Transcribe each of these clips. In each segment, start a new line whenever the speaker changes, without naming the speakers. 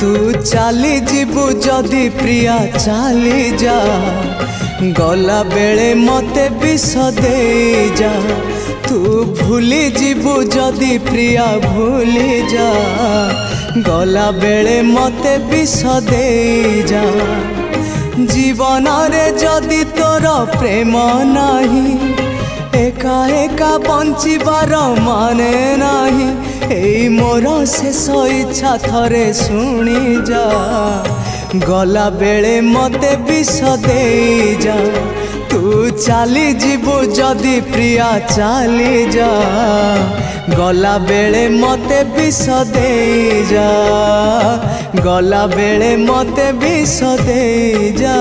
तू चली जीवु जदि प्रिया चली जा गला बेले मते विष दे जा तू भूली जीवु जदि प्रिया भूली जा गला बेले मते विष दे जा जीवन रे जदि तोर प्रेम नाही एका एका बंचिबार माने नाही एई मोर शेष इच्छा थरे शुणी जा गला बेले मते विष दे जा तू चली जीवु जदि प्रिया चली जा गला बेले मते विष दे जा गला बेले मते विष दे जा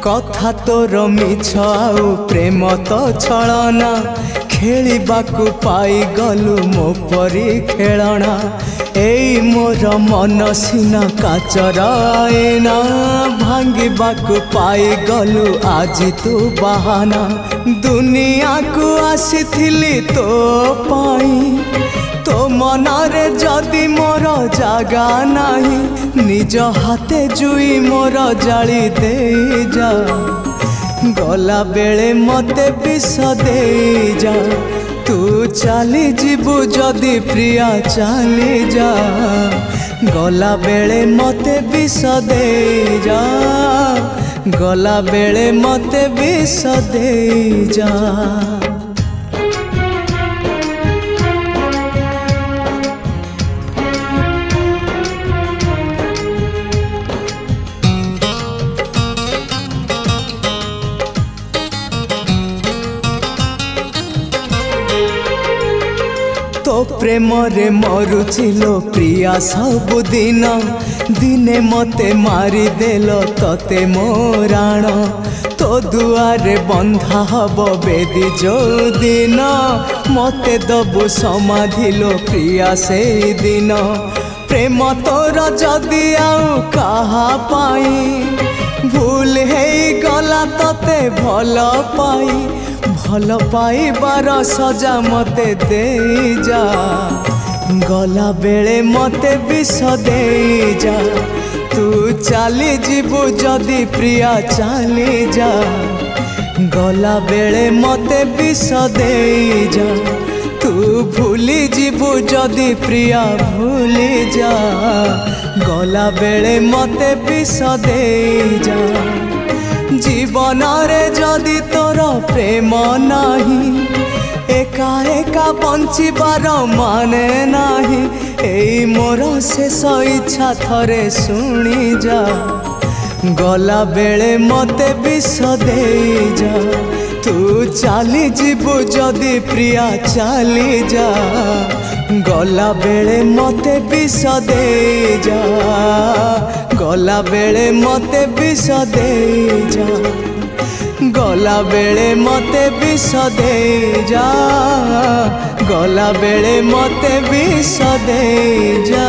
कथा तोर मिछ आउ प्रेम तो छलना खेलिबाकू पाई गलु मो परी खेलना एई मोर मन सीना काचर आईना भांगिबाकू पाई गलु आज तू बहाना दुनिया को आसीथिली तो पाई तो मनरे जदि मोर जागा नाही निज हाथे जुई मोर जाली दे जा गला बेले मते विष दे जा तू चली जीवु जदि प्रिया चली जा गला बेले मते विष दे जा गला बेले मते विष दे जा तो प्रेम रे मरुचिलो प्रिया सबुदिन दिने मते मारी देल तते मोराण तो दुआरे बंधा हब बेदी जो दिन मते दबु समाधिलो प्रिया से दिन प्रेम तोर जदि आउ कहा पाई भूल है गला तते भल पाई भल पाइबार सजा मते दे जा गला बेले मते विष दे जा तू चली जीवु जदि प्रिया चली जा गला बेले मते विष दे जा तू भूली जीवु जदि प्रिया भूली जा गला बेले मते विष दे जा जीवन रे जदि तोर प्रेम नाही एका एका बंचिबार माने नाही एई मोर शेष इच्छा थरे शुणी जा गला बेले मते विष दे जा तू चली जीवु जदि प्रिया चली जा गला बेले मते विष दे जा गला बेले मते विष दे जा गला बेले मते विष दे जा गला बेले मते विष दे जा।